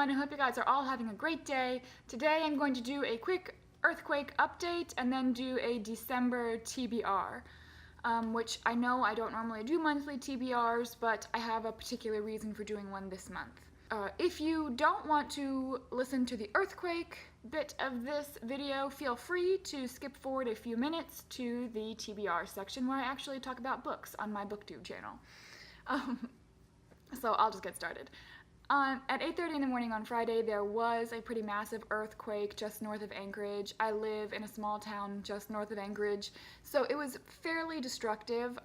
everyone, I hope you guys are all having a great day. Today I'm going to do a quick earthquake update and then do a December TBR, which I know I don't normally do monthly TBRs, but I have a particular reason for doing one this month. If you don't want to listen to the earthquake bit of this video, feel free to skip forward a few minutes to the TBR section where I actually talk about books on my BookTube channel. So I'll just get started. At 8:30 in the morning on Friday, there was a pretty massive earthquake just north of Anchorage. I live in a small town just north of Anchorage, so it was fairly destructive.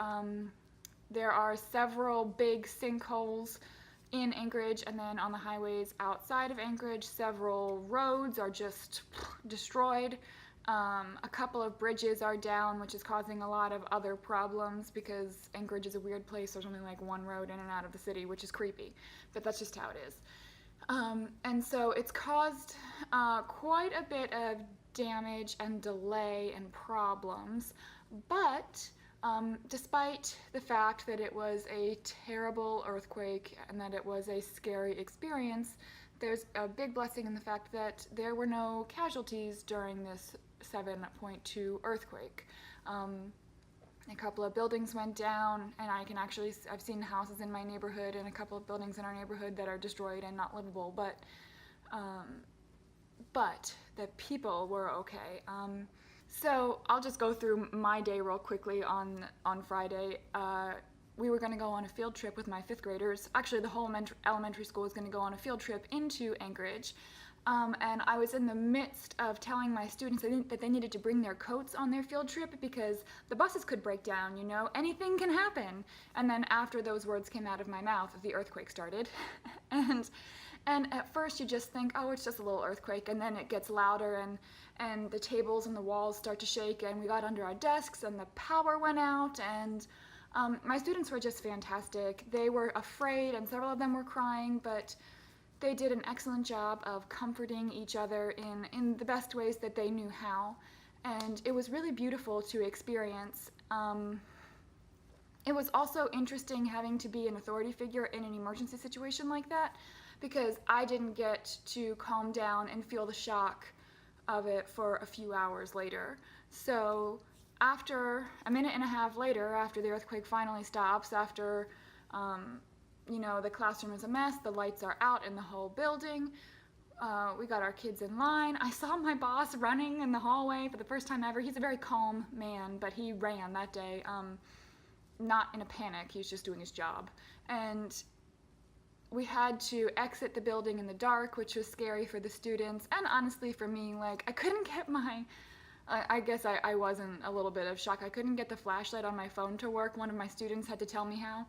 There are several big sinkholes in Anchorage, and then on the highways outside of Anchorage, several roads are just destroyed. A couple of bridges are down, which is causing a lot of other problems because Anchorage is a weird place. There's only like one road in and out of the city, which is creepy, but that's just how it is. And so it's caused quite a bit of damage and delay and problems, but despite the fact that it was a terrible earthquake and that it was a scary experience, there's a big blessing in the fact that there were no casualties during this 7.2 earthquake. A couple of buildings went down, and I've seen houses in my neighborhood and a couple of buildings in our neighborhood that are destroyed and not livable, but the people were okay. So I'll just go through my day real quickly on Friday. We were going to go on a field trip with my 5th graders. Actually, the whole elementary school was going to go on a field trip into Anchorage. And I was in the midst of telling my students that they needed to bring their coats on their field trip because the buses could break down, you know, anything can happen. And then after those words came out of my mouth, the earthquake started. And at first you just think, oh, it's just a little earthquake, and then it gets louder and the tables and the walls start to shake, and we got under our desks and the power went out, and my students were just fantastic. They were afraid and several of them were crying, but they did an excellent job of comforting each other in the best ways that they knew how, and it was really beautiful to experience. It was also interesting having to be an authority figure in an emergency situation like that, because I didn't get to calm down and feel the shock of it for a few hours later. So after a minute and a half later, after the earthquake finally stops, after you know, the classroom is a mess, the lights are out in the whole building, we got our kids in line. I saw my boss running in the hallway for the first time ever. He's a very calm man, but he ran that day, not in a panic, he was just doing his job. And we had to exit the building in the dark, which was scary for the students, and honestly for me. Like, I couldn't get I guess I was in a little bit of shock. I couldn't get the flashlight on my phone to work. One of my students had to tell me how.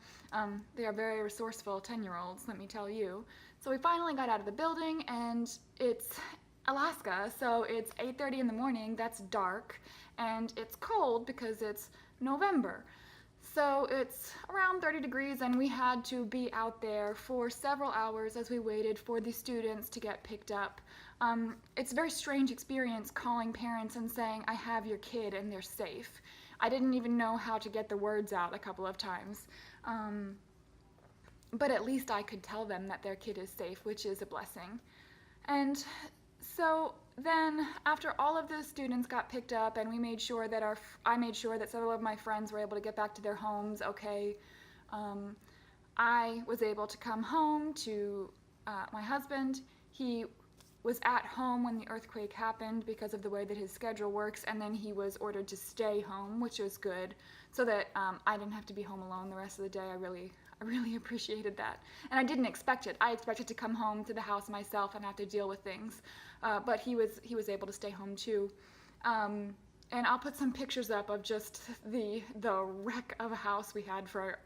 They are very resourceful 10-year-olds, let me tell you. So we finally got out of the building, and it's Alaska, so it's 8:30 in the morning, that's dark, and it's cold because it's November. So it's around 30 degrees, and we had to be out there for several hours as we waited for the students to get picked up. It's a very strange experience calling parents and saying, I have your kid and they're safe. I didn't even know how to get the words out a couple of times. But at least I could tell them that their kid is safe, which is a blessing. And so then, after all of the students got picked up, and we made sure that I made sure that several of my friends were able to get back to their homes okay, I was able to come home to my husband. He was at home when the earthquake happened because of the way that his schedule works, and then he was ordered to stay home, which was good, so that I didn't have to be home alone the rest of the day. I really appreciated that. And I didn't expect it. I expected to come home to the house myself and have to deal with things. But he was able to stay home too. And I'll put some pictures up of just the wreck of a house we had for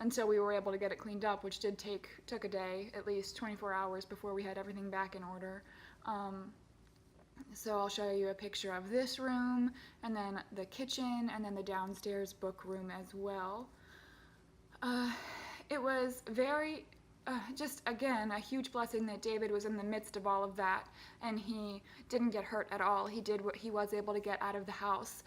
until we were able to get it cleaned up, which took a day, at least 24 hours before we had everything back in order. So I'll show you a picture of this room, and then the kitchen, and then the downstairs book room as well. It was very, just again, a huge blessing that David was in the midst of all of that, and he didn't get hurt at all. He did what he was able to get out of the house.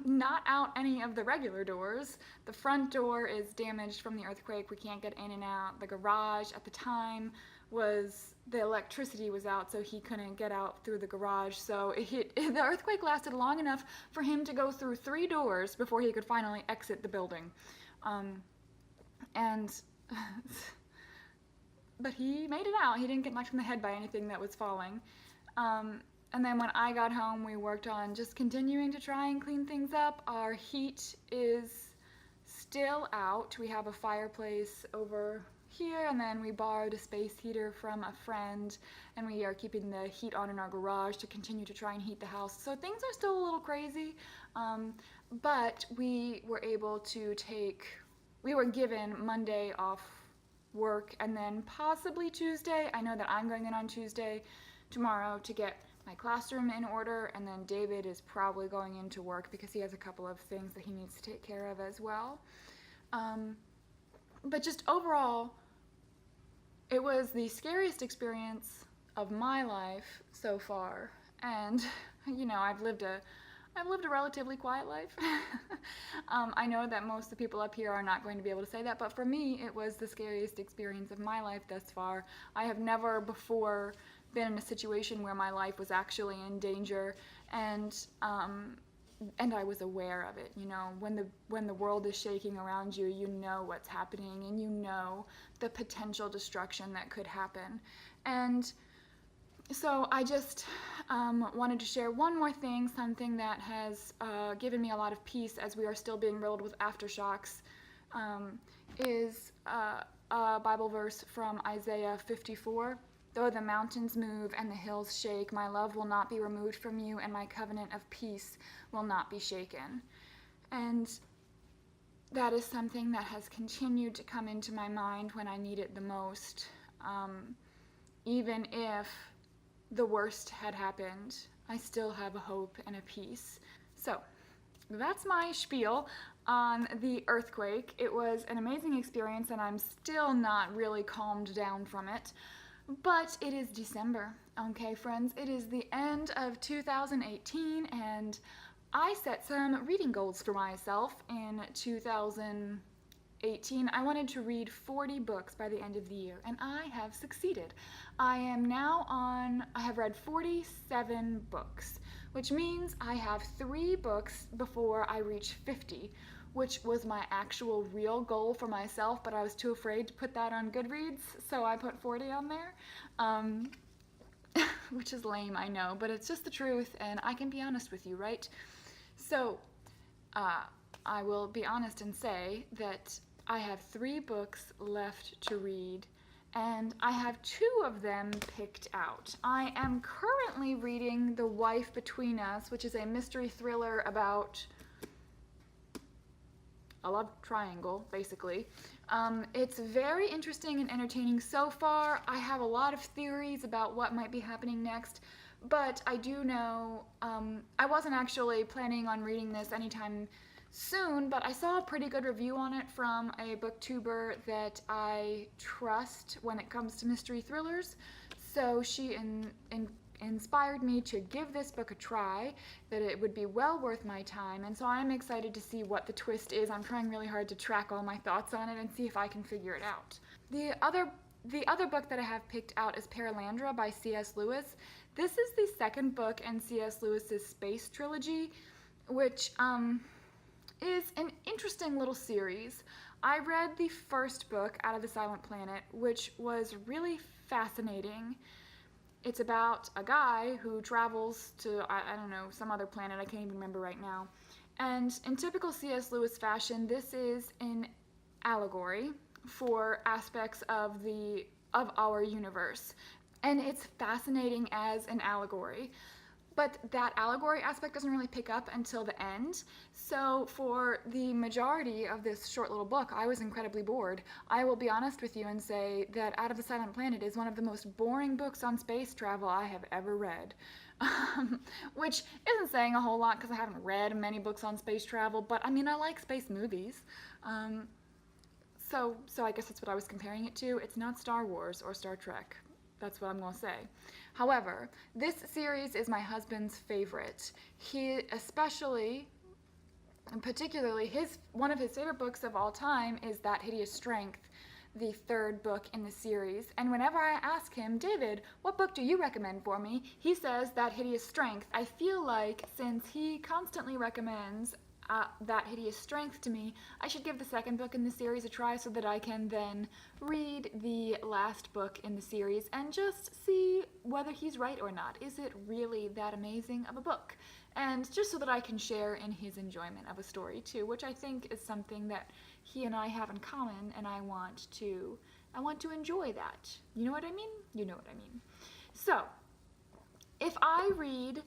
Not out any of the regular doors. The front door is damaged from the earthquake. We can't get in and out. The garage at the time was the electricity was out, so he couldn't get out through the garage. So the earthquake lasted long enough for him to go through 3 doors before he could finally exit the building. And but he made it out. He didn't get knocked in the head by anything that was falling. And then when I got home, we worked on just continuing to try and clean things up. Our heat is still out. We have a fireplace over here, and then we borrowed a space heater from a friend, and we are keeping the heat on in our garage to continue to try and heat the house. So things are still a little crazy, but we were able to we were given Monday off work, and then possibly Tuesday. I know that I'm going in on Tuesday tomorrow to get my classroom in order, and then David is probably going into work because he has a couple of things that he needs to take care of as well. But just overall, it was the scariest experience of my life so far, and I've lived a relatively quiet life. I know that most of the people up here are not going to be able to say that, but for me, it was the scariest experience of my life thus far. I have never before been in a situation where my life was actually in danger, and I was aware of it. When the world is shaking around you, you know what's happening, and you know the potential destruction that could happen. And so I just wanted to share one more thing, something that has given me a lot of peace as we are still being riddled with aftershocks, is a Bible verse from Isaiah 54. Though the mountains move and the hills shake, my love will not be removed from you, and my covenant of peace will not be shaken. And that is something that has continued to come into my mind when I need it the most. Even if the worst had happened, I still have a hope and a peace. So that's my spiel on the earthquake. It was an amazing experience, and I'm still not really calmed down from it. But it is December, okay, friends? It is the end of 2018, and I set some reading goals for myself in 2018. I wanted to read 40 books by the end of the year, and I have succeeded. I have read 47 books, which means I have 3 books before I reach 50, which was my actual real goal for myself, but I was too afraid to put that on Goodreads, so I put 40 on there, which is lame, I know, but it's just the truth, and I can be honest with you, right? So I will be honest and say that I have 3 books left to read, and I have 2 of them picked out. I am currently reading The Wife Between Us, which is a mystery thriller about a love triangle, basically. It's very interesting and entertaining so far. I have a lot of theories about what might be happening next, but I do know, I wasn't actually planning on reading this anytime soon, but I saw a pretty good review on it from a booktuber that I trust when it comes to mystery thrillers. So she inspired me to give this book a try, that it would be well worth my time, and so I'm excited to see what the twist is. I'm trying really hard to track all my thoughts on it and see if I can figure it out. The other book that I have picked out is Perelandra by C.S. Lewis. This is the second book in C.S. Lewis's space trilogy, which is an interesting little series. I read the first book, Out of the Silent Planet, which was really fascinating. It's about a guy who travels to, I don't know, some other planet, I can't even remember right now. And in typical C.S. Lewis fashion, this is an allegory for aspects of our universe. And it's fascinating as an allegory. But that allegory aspect doesn't really pick up until the end. So for the majority of this short little book, I was incredibly bored. I will be honest with you and say that Out of the Silent Planet is one of the most boring books on space travel I have ever read. Which isn't saying a whole lot because I haven't read many books on space travel, but I mean, I like space movies. So I guess that's what I was comparing it to. It's not Star Wars or Star Trek. That's what I'm going to say. However, this series is my husband's favorite. He especially, and particularly, one of his favorite books of all time is That Hideous Strength the third book in the series, and whenever I ask him, David, what book do you recommend for me? He says That Hideous Strength. I feel like since he constantly recommends That Hideous Strength to me, I should give the second book in the series a try so that I can then read the last book in the series and just see whether he's right or not. Is it really that amazing of a book? And just so that I can share in his enjoyment of a story too, which I think is something that he and I have in common, and I want to enjoy that. You know what I mean? You know what I mean. So, if I read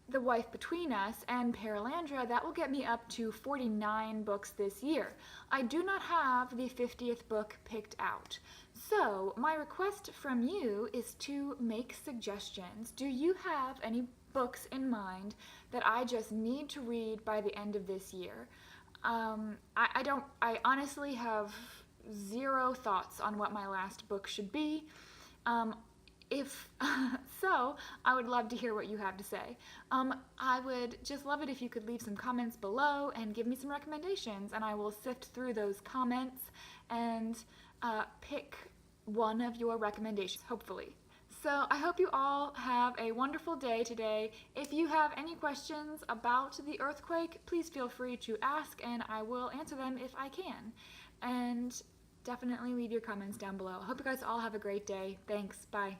The Wife Between Us and Paralandra, that will get me up to 49 books this year. I do not have the 50th book picked out. So, my request from you is to make suggestions. Do you have any books in mind that I just need to read by the end of this year? I honestly have zero thoughts on what my last book should be. If so, I would love to hear what you have to say. I would just love it if you could leave some comments below and give me some recommendations, and I will sift through those comments and pick one of your recommendations, hopefully. So I hope you all have a wonderful day today. If you have any questions about the earthquake, please feel free to ask, and I will answer them if I can. And definitely leave your comments down below. I hope you guys all have a great day. Thanks. Bye.